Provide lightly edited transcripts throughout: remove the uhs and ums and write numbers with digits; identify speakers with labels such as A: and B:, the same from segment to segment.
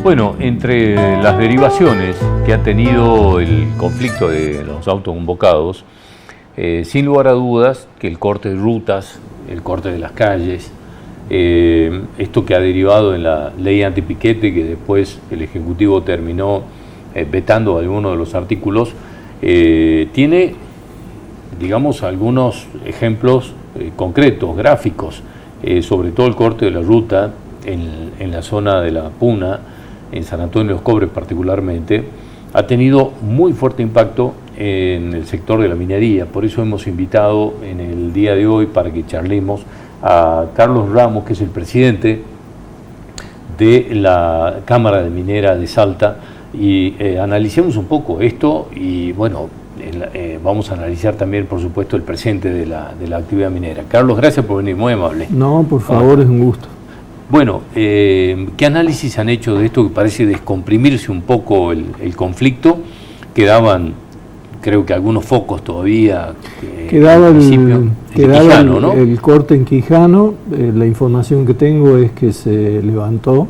A: Bueno, entre las derivaciones que ha tenido el conflicto de los autoconvocados, sin lugar a dudas que el corte de rutas, el corte de las calles, esto que ha derivado en la ley antipiquete, que después el Ejecutivo terminó vetando algunos de los artículos, tiene, digamos, algunos ejemplos concretos, gráficos, sobre todo el corte de la ruta en la zona de la Puna, en San Antonio de los Cobres particularmente, ha tenido muy fuerte impacto en el sector de la minería. Por eso hemos invitado en el día de hoy para que charlemos a Carlos Ramos, que es el presidente de la Cámara de Minera de Salta, y analicemos un poco esto y bueno, vamos a analizar también, por supuesto, el presente de la actividad minera. Carlos, gracias por venir, muy amable.
B: No, por favor, es un gusto.
A: Bueno, ¿qué análisis han hecho de esto que parece descomprimirse un poco el conflicto? Quedaban, creo que algunos focos todavía.
B: Quedaba
A: Quijano, ¿no?
B: El corte en Quijano. La información que tengo es que se levantó,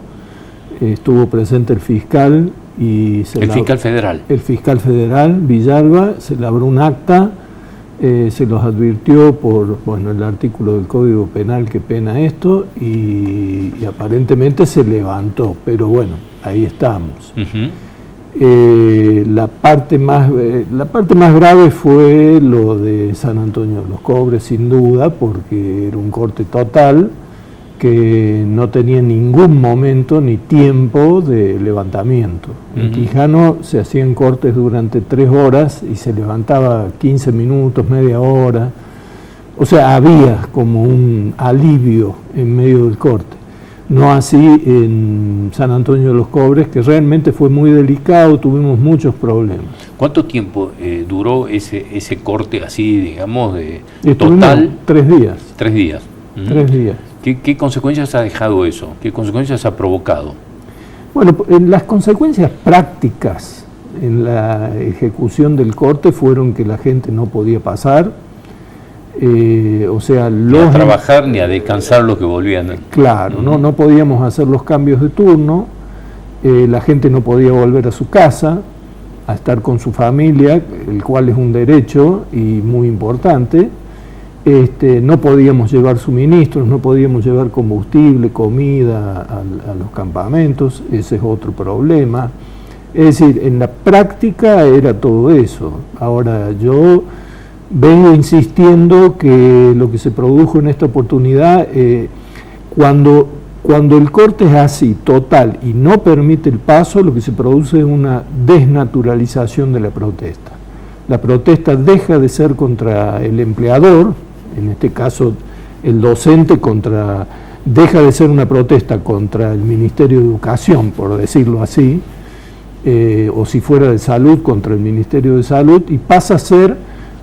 B: estuvo presente el fiscal y
A: fiscal federal.
B: El fiscal federal, Villalba, se labró un acta. Se los advirtió por el artículo del Código Penal que pena esto y aparentemente se levantó, pero bueno, ahí estamos. La parte más grave fue lo de San Antonio de los Cobres, sin duda, porque era un corte total que no tenía ningún momento ni tiempo de levantamiento. En Quijano se hacían cortes durante 3 horas y se levantaba 15 minutos, media hora. O sea, había como un alivio en medio del corte. No así en San Antonio de los Cobres, que realmente fue muy delicado, tuvimos muchos problemas.
A: ¿Cuánto tiempo duró ese corte así, digamos,
B: Estuvimos
A: total?
B: 3 días.
A: 3 días.
B: 3 días.
A: ¿Qué consecuencias ha dejado eso? ¿Qué consecuencias ha provocado?
B: Bueno, las consecuencias prácticas en la ejecución del corte fueron que la gente no podía pasar, ni a
A: trabajar ni a descansar los que volvían.
B: Claro, no podíamos hacer los cambios de turno, la gente no podía volver a su casa, a estar con su familia, el cual es un derecho y muy importante. No podíamos llevar suministros, no podíamos llevar combustible, comida a los campamentos, ese es otro problema. Es decir, en la práctica era todo eso. Ahora, yo vengo insistiendo que lo que se produjo en esta oportunidad, cuando el corte es así, total, y no permite el paso, lo que se produce es una desnaturalización de la protesta. La protesta deja de ser contra el empleador, en este caso el docente deja de ser una protesta contra el Ministerio de Educación, por decirlo así, o si fuera de Salud, contra el Ministerio de Salud, y pasa a ser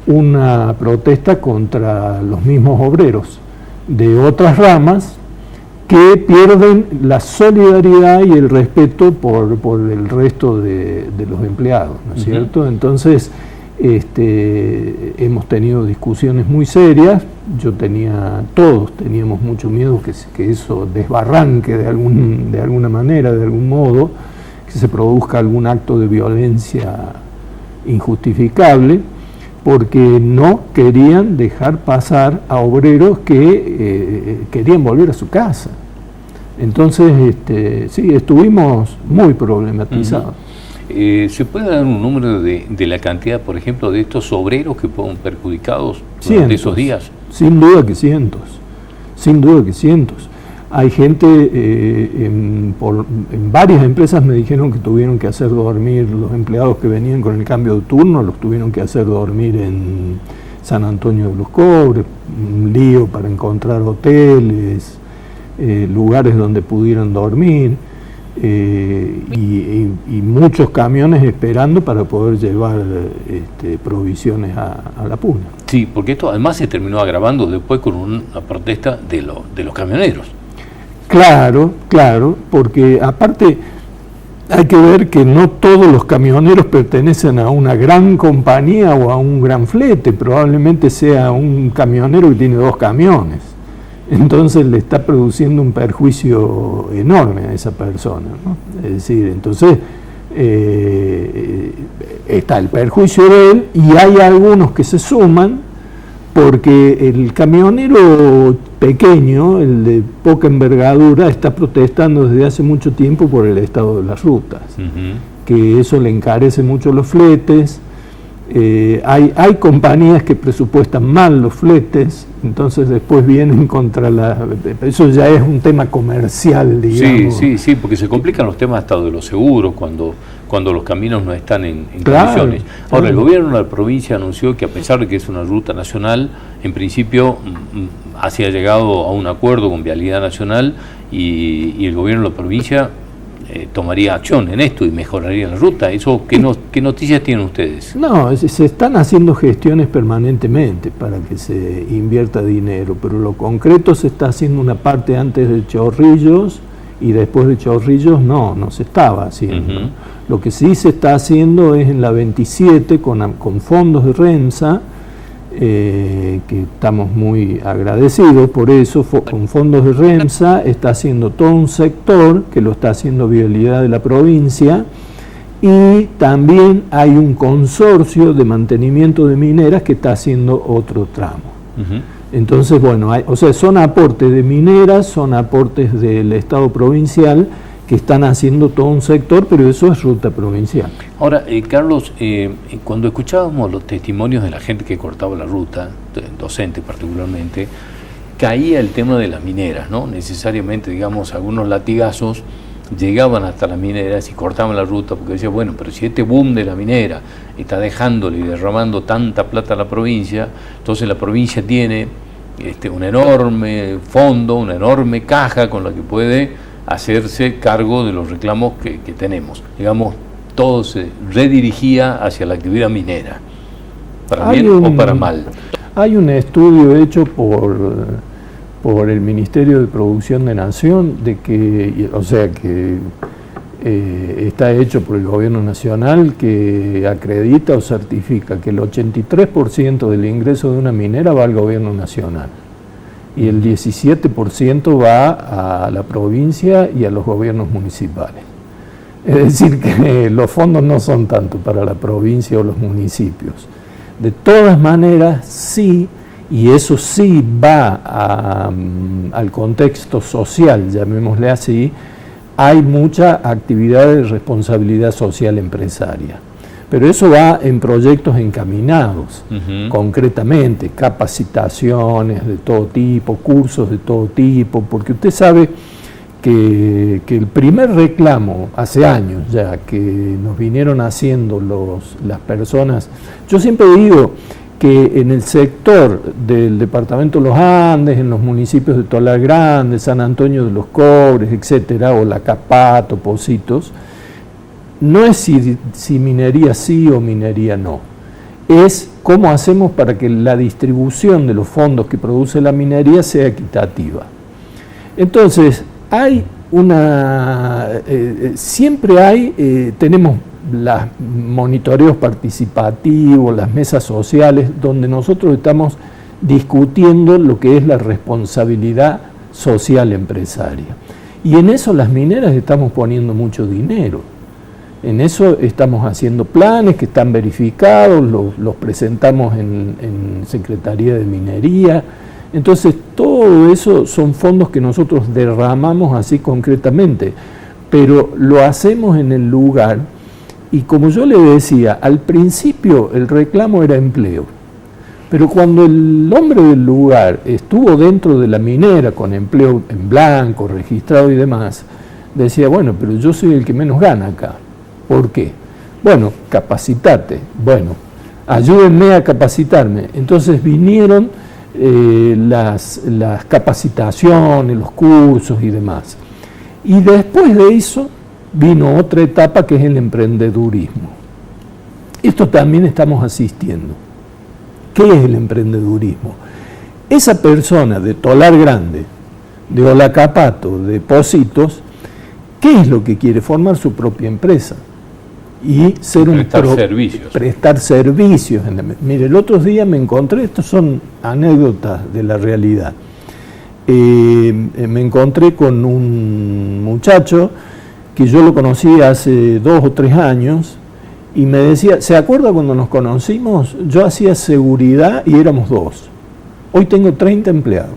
B: una protesta contra los mismos obreros de otras ramas que pierden la solidaridad y el respeto por el resto de los empleados, ¿no es cierto? Entonces, hemos tenido discusiones muy serias. Todos teníamos mucho miedo que eso desbarranque de alguna manera, de algún modo, que se produzca algún acto de violencia injustificable, porque no querían dejar pasar a obreros que querían volver a su casa. Entonces, sí, estuvimos muy problematizados.
A: ¿Se puede dar un número de la cantidad, por ejemplo, de estos obreros que fueron perjudicados durante esos días?
B: Sin duda que cientos, sin duda que cientos. Hay gente, en varias empresas me dijeron que tuvieron que hacer dormir los empleados que venían con el cambio de turno, los tuvieron que hacer dormir en San Antonio de los Cobres, un lío para encontrar hoteles, lugares donde pudieran dormir. Y muchos camiones esperando para poder llevar provisiones a la Puna.
A: Sí, porque esto además se terminó agravando después con una protesta de los camioneros.
B: Claro, porque aparte hay que ver que no todos los camioneros pertenecen a una gran compañía o a un gran flete, probablemente sea un camionero que tiene 2 camiones. entonces le está produciendo un perjuicio enorme a esa persona, ¿no? Es decir, entonces está el perjuicio de él y hay algunos que se suman porque el camionero pequeño, el de poca envergadura, está protestando desde hace mucho tiempo por el estado de las rutas, que eso le encarece mucho los fletes. Hay compañías que presupuestan mal los fletes, entonces después vienen contra eso ya es un tema comercial, digamos.
A: Sí, porque se complican los temas hasta de los seguros cuando los caminos no están en
B: Claro,
A: condiciones. Ahora, el gobierno de la provincia anunció que a pesar de que es una ruta nacional, en principio así ha llegado a un acuerdo con Vialidad Nacional y el gobierno de la provincia tomaría acción en esto y mejoraría la ruta. ¿Eso qué noticias tienen ustedes?
B: No, se están haciendo gestiones permanentemente para que se invierta dinero, pero lo concreto se está haciendo una parte antes de Chorrillos y después de Chorrillos no se estaba haciendo. Lo que sí se está haciendo es en la 27 con fondos de REMSA, que estamos muy agradecidos por eso, con fondos de REMSA está haciendo todo un sector que lo está haciendo Vialidad de la provincia y también hay un consorcio de mantenimiento de mineras que está haciendo otro tramo. Entonces, bueno, son aportes de mineras, son aportes del Estado provincial que están haciendo todo un sector, pero eso es ruta provincial.
A: Ahora, Carlos, cuando escuchábamos los testimonios de la gente que cortaba la ruta, docente particularmente, caía el tema de las mineras, ¿no? Necesariamente, digamos, algunos latigazos llegaban hasta las mineras y cortaban la ruta porque decían, bueno, pero si este boom de la minera está dejándole y derramando tanta plata a la provincia, entonces la provincia tiene un enorme fondo, una enorme caja con la que puede hacerse cargo de los reclamos que tenemos. Digamos, todo se redirigía hacia la actividad minera, para bien o para mal.
B: Hay un estudio hecho por el Ministerio de Producción de Nación, que está hecho por el Gobierno Nacional, que acredita o certifica que el 83% del ingreso de una minera va al Gobierno Nacional y el 17% va a la provincia y a los gobiernos municipales. Es decir, que los fondos no son tanto para la provincia o los municipios. De todas maneras, sí, y eso sí va al contexto social, llamémosle así, hay mucha actividad de responsabilidad social empresaria. Pero eso va en proyectos encaminados, concretamente, capacitaciones de todo tipo, cursos de todo tipo, porque usted sabe que el primer reclamo, hace años ya, que nos vinieron haciendo las personas, yo siempre digo que en el sector del departamento de los Andes, en los municipios de Tolar Grande, San Antonio de los Cobres, etcétera, o La Capato, Pocitos, no es si minería sí o minería no, es cómo hacemos para que la distribución de los fondos que produce la minería sea equitativa. Entonces, tenemos los monitoreos participativos, las mesas sociales, donde nosotros estamos discutiendo lo que es la responsabilidad social empresaria. Y en eso las mineras estamos poniendo mucho dinero. En eso estamos haciendo planes que están verificados, los presentamos en Secretaría de Minería. Entonces, todo eso son fondos que nosotros derramamos así concretamente, pero lo hacemos en el lugar y como yo le decía, al principio el reclamo era empleo, pero cuando el hombre del lugar estuvo dentro de la minera con empleo en blanco, registrado y demás, decía, bueno, pero yo soy el que menos gana acá. ¿Por qué? Bueno, capacitate. Bueno, ayúdenme a capacitarme. Entonces vinieron las capacitaciones, los cursos y demás. Y después de eso vino otra etapa que es el emprendedurismo. Esto también estamos asistiendo. ¿Qué es el emprendedurismo? Esa persona de Tolar Grande, de Olacapato, de Pocitos, ¿qué es lo que quiere? Formar su propia empresa y ser prestar servicios. Mire, el otro día me encontré, estos son anécdotas de la realidad, me encontré con un muchacho que yo lo conocí hace 2 o 3 años y me decía, ¿se acuerda cuando nos conocimos? Yo hacía seguridad y éramos 2. Hoy tengo 30 empleados.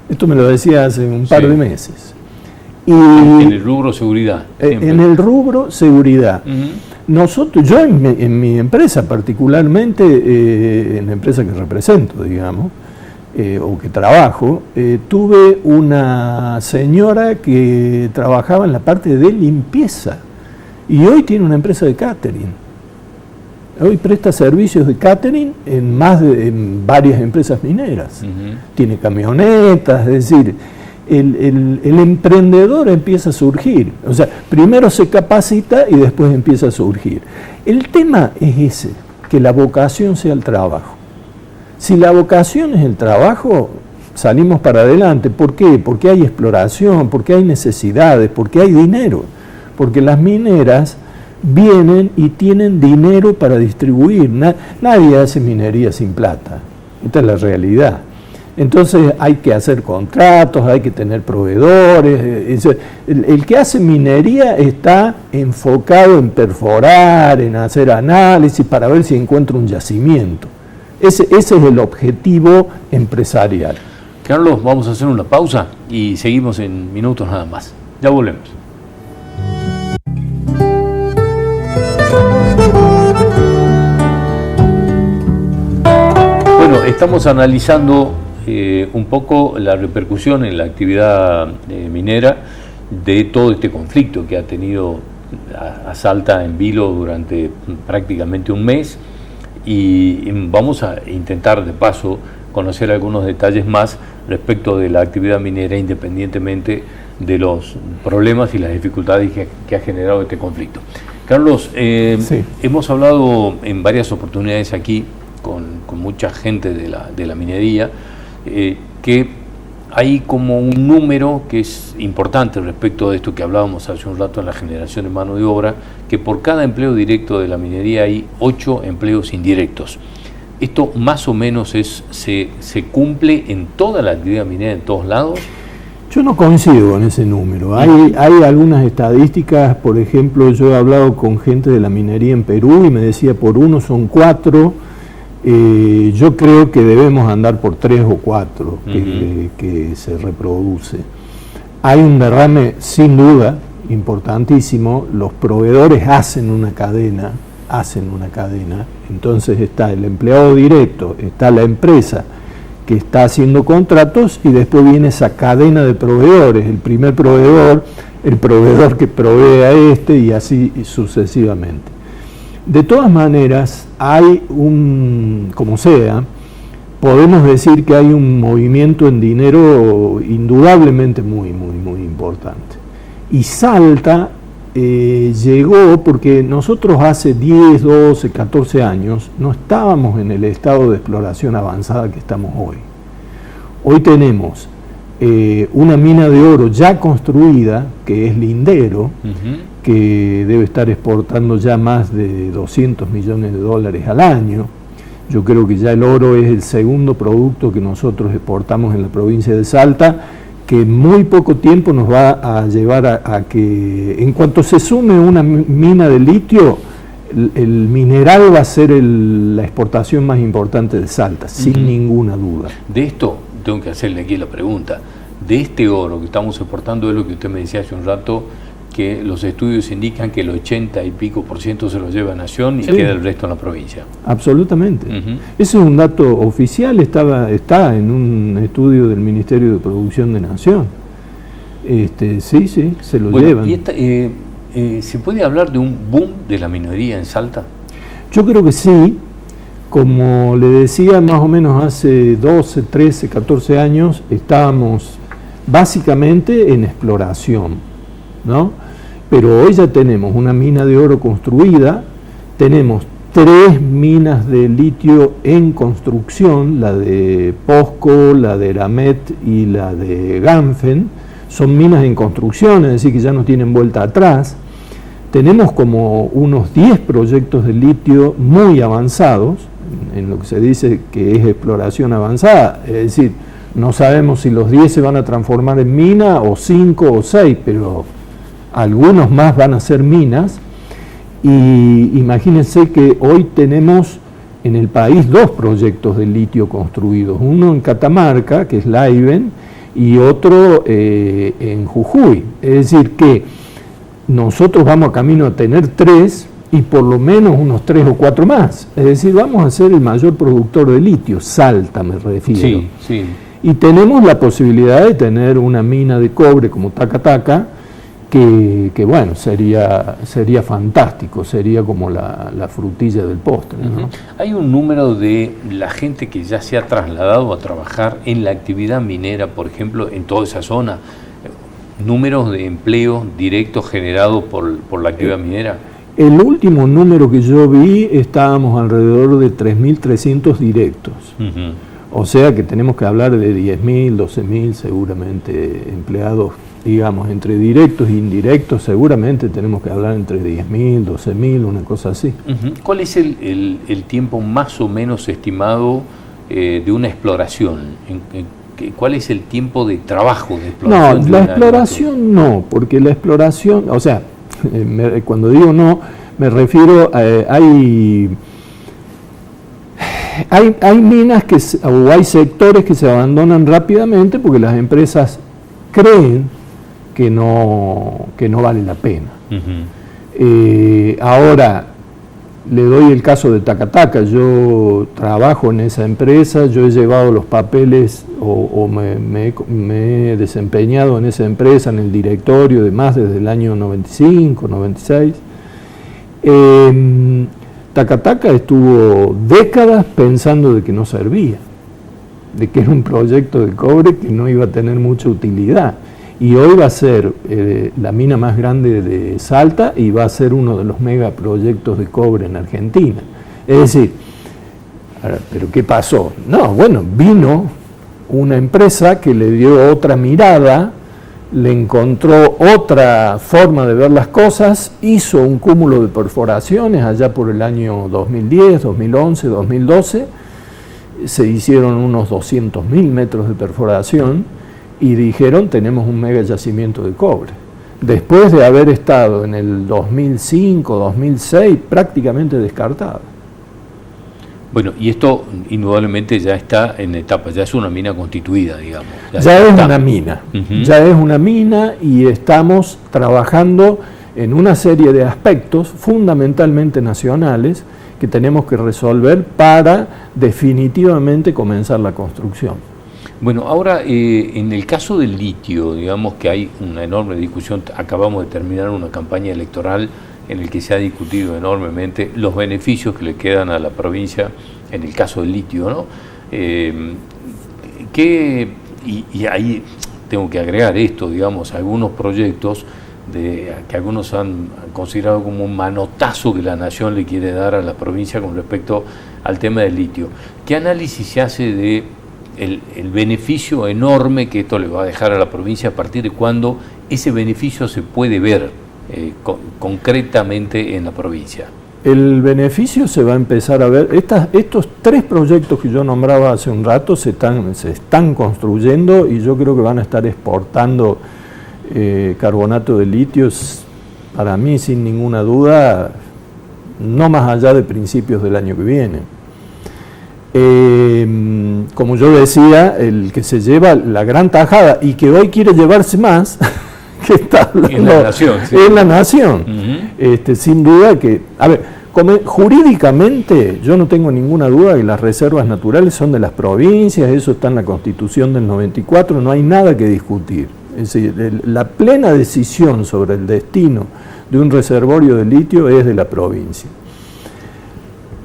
B: Esto me lo decía hace un par de meses. Y
A: en el rubro seguridad.
B: En el rubro seguridad. Yo en mi empresa particularmente, en la empresa que represento, digamos, o que trabajo, tuve una señora que trabajaba en la parte de limpieza y hoy tiene una empresa de catering. Hoy presta servicios de catering en varias empresas mineras. Tiene camionetas, es decir, el emprendedor empieza a surgir. O sea, primero se capacita y después empieza a surgir. El tema es ese, que la vocación sea el trabajo. Si la vocación es el trabajo, salimos para adelante. ¿Por qué? Porque hay exploración, porque hay necesidades, porque hay dinero. Porque las mineras vienen y tienen dinero para distribuir. Nadie hace minería sin plata. Esta es la realidad. Entonces hay que hacer contratos, hay que tener proveedores. El que hace minería está enfocado en perforar, en hacer análisis para ver si encuentra un yacimiento. Ese es el objetivo empresarial.
A: Carlos, vamos a hacer una pausa y seguimos en minutos nada más. Ya volvemos. Bueno, estamos analizando un poco la repercusión en la actividad minera de todo este conflicto que ha tenido a Salta en vilo durante prácticamente un mes, y vamos a intentar de paso conocer algunos detalles más respecto de la actividad minera, independientemente de los problemas y las dificultades que ha generado este conflicto. Carlos, sí. Hemos hablado en varias oportunidades aquí con mucha gente de la minería, que hay como un número que es importante respecto de esto que hablábamos hace un rato en la generación de mano de obra, que por cada empleo directo de la minería hay 8 empleos indirectos. ¿Esto más o menos se cumple en toda la actividad minera, en todos lados?
B: Yo no coincido con ese número. Hay algunas estadísticas, por ejemplo, yo he hablado con gente de la minería en Perú y me decía por uno son 4. Yo creo que debemos andar por 3 o 4 que se reproduce. Hay un derrame sin duda importantísimo. Los proveedores hacen una cadena, entonces está el empleado directo, está la empresa que está haciendo contratos y después viene esa cadena de proveedores, el primer proveedor, el proveedor que provee a este y así sucesivamente. De todas maneras, hay como sea, podemos decir que hay un movimiento en dinero indudablemente muy importante. Y Salta llegó porque nosotros hace 10, 12, 14 años no estábamos en el estado de exploración avanzada que estamos hoy. Hoy tenemos una mina de oro ya construida, que es Lindero, que debe estar exportando ya más de $200 millones al año. Yo creo que ya el oro es el segundo producto que nosotros exportamos en la provincia de Salta, que en muy poco tiempo nos va a llevar a que, en cuanto se sume una mina de litio, el mineral va a ser la exportación más importante de Salta, sin ninguna duda.
A: De esto, tengo que hacerle aquí la pregunta, de este oro que estamos exportando, es lo que usted me decía hace un rato, que los estudios indican que el 80 y pico % se lo lleva a Nación y queda el resto en la provincia.
B: Absolutamente. Ese es un dato oficial, está en un estudio del Ministerio de Producción de Nación. Sí, se lo llevan.
A: ¿Y se puede hablar de un boom de la minería en Salta?
B: Yo creo que sí. Como le decía, más o menos hace 12, 13, 14 años estábamos básicamente en exploración, ¿no? Pero hoy ya tenemos una mina de oro construida, tenemos 3 minas de litio en construcción, la de Posco, la de Eramet y la de Ganfen, son minas en construcción, es decir, que ya no tienen vuelta atrás. Tenemos como unos 10 proyectos de litio muy avanzados, en lo que se dice que es exploración avanzada, es decir, No sabemos si los 10 se van a transformar en mina, o 5 o 6, pero algunos más van a ser minas. Y imagínense que hoy tenemos en el país 2 proyectos de litio construidos, uno en Catamarca, que es Laiven, y otro en Jujuy. Es decir que nosotros vamos a camino a tener 3 y por lo menos unos 3 o 4 más. Es decir, vamos a ser el mayor productor de litio, Salta me refiero.
A: Sí, sí.
B: Y tenemos la posibilidad de tener una mina de cobre como Taca Taca, que bueno, sería fantástico, sería como la frutilla del postre, ¿no?
A: Hay un número de la gente que ya se ha trasladado a trabajar en la actividad minera, por ejemplo, en toda esa zona, números de empleos directos generados por la actividad minera.
B: El último número que yo vi, estábamos alrededor de 3.300 directos. O sea que tenemos que hablar de 10.000, 12.000 seguramente empleados, digamos, entre directos e indirectos, seguramente tenemos que hablar entre 10.000, 12.000, una cosa así.
A: ¿Cuál es el tiempo más o menos estimado de una exploración? ¿Cuál es el tiempo de trabajo de exploración?
B: No, la exploración no, porque la exploración, o sea, cuando digo no, me refiero a hay minas o hay sectores que se abandonan rápidamente porque las empresas creen que no vale la pena. Ahora, le doy el caso de Taca Taca. Yo trabajo en esa empresa, yo he llevado los papeles o me he desempeñado en esa empresa, en el directorio, demás, desde el año 95, 96. Taca Taca estuvo décadas pensando de que no servía, de que era un proyecto de cobre que no iba a tener mucha utilidad. Y hoy va a ser la mina más grande de Salta y va a ser uno de los megaproyectos de cobre en Argentina. Es decir, ¿pero qué pasó? No, bueno, vino una empresa que le dio otra mirada, le encontró otra forma de ver las cosas, hizo un cúmulo de perforaciones allá por el año 2010, 2011, 2012, se hicieron unos 200.000 metros de perforación y dijeron tenemos un mega yacimiento de cobre. Después de haber estado en el 2005, 2006 prácticamente descartado.
A: Bueno, y esto indudablemente ya está en etapa, ya es una mina constituida, digamos.
B: Ya es una mina, ya es una mina y estamos trabajando en una serie de aspectos fundamentalmente nacionales que tenemos que resolver para definitivamente comenzar la construcción.
A: Bueno, ahora en el caso del litio, digamos que hay una enorme discusión, acabamos de terminar una campaña electoral en el que se ha discutido enormemente los beneficios que le quedan a la provincia en el caso del litio, ¿no? Y ahí tengo que agregar esto, digamos, algunos proyectos que algunos han considerado como un manotazo que la nación le quiere dar a la provincia con respecto al tema del litio. ¿Qué análisis se hace de el beneficio enorme que esto le va a dejar a la provincia a partir de cuándo ese beneficio se puede ver concretamente en la provincia?
B: El beneficio se va a empezar a ver. Estos 3 proyectos que yo nombraba hace un rato se están construyendo y yo creo que van a estar exportando carbonato de litio, para mí sin ninguna duda, no más allá de principios del año que viene. Como yo decía, el que se lleva la gran tajada y que hoy quiere llevarse más, que está hablando,
A: en la nación, sí.
B: En la nación. Sin duda que, a ver, jurídicamente yo no tengo ninguna duda que las reservas naturales son de las provincias, eso está en la Constitución del 94, no hay nada que discutir. Es decir, la plena decisión sobre el destino de un reservorio de litio es de la provincia.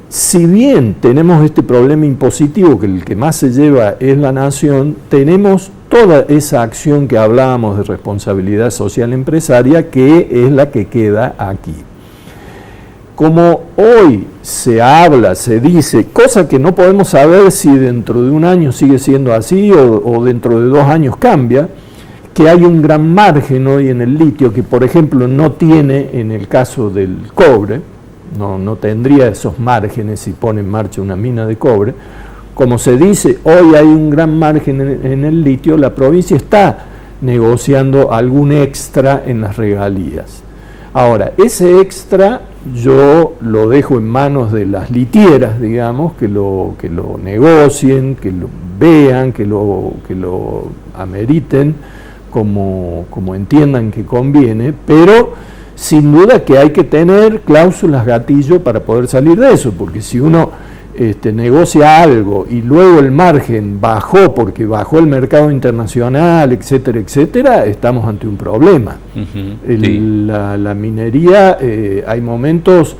B: Si bien tenemos este problema impositivo, que el que más se lleva es la nación, tenemos toda esa acción que hablábamos de responsabilidad social empresaria, que es la que queda aquí. Como hoy se habla, se dice, cosa que no podemos saber si dentro de un año sigue siendo así o dentro de 2 años cambia, que hay un gran margen hoy en el litio que, por ejemplo, no tiene en el caso del cobre. No tendría esos márgenes si pone en marcha una mina de cobre, como se dice, hoy hay un gran margen en el litio, la provincia está negociando algún extra en las regalías. Ahora, ese extra yo lo dejo en manos de las litieras, digamos, que lo negocien, que lo vean, que lo ameriten como entiendan que conviene, pero sin duda que hay que tener cláusulas gatillo para poder salir de eso, porque si uno negocia algo y luego el margen bajó porque bajó el mercado internacional, etcétera, etcétera, estamos ante un problema. La minería, hay momentos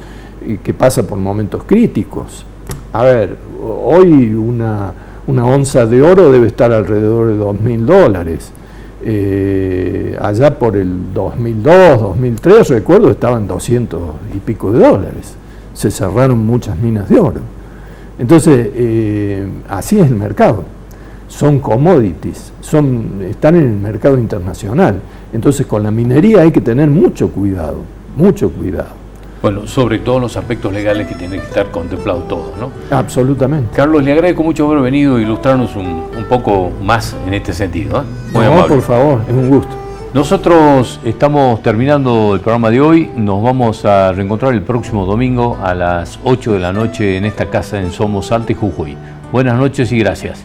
B: que pasa por momentos críticos. A ver, hoy una onza de oro debe estar alrededor de $2.000. Allá por el 2002, 2003, recuerdo, estaban 200 y pico de dólares. Se cerraron muchas minas de oro. Entonces, así es el mercado. Son commodities, están en el mercado internacional. Entonces, con la minería hay que tener mucho cuidado, mucho cuidado.
A: Bueno, sobre todo los aspectos legales que tienen que estar contemplados todos, ¿no?
B: Absolutamente.
A: Carlos, le agradezco mucho haber venido a ilustrarnos un poco más en este sentido, ¿eh? Muy amable.
B: Por favor, es un gusto.
A: Nosotros estamos terminando el programa de hoy, nos vamos a reencontrar el próximo domingo a las 8 de la noche en esta casa en Somos Salta y Jujuy. Buenas noches y gracias.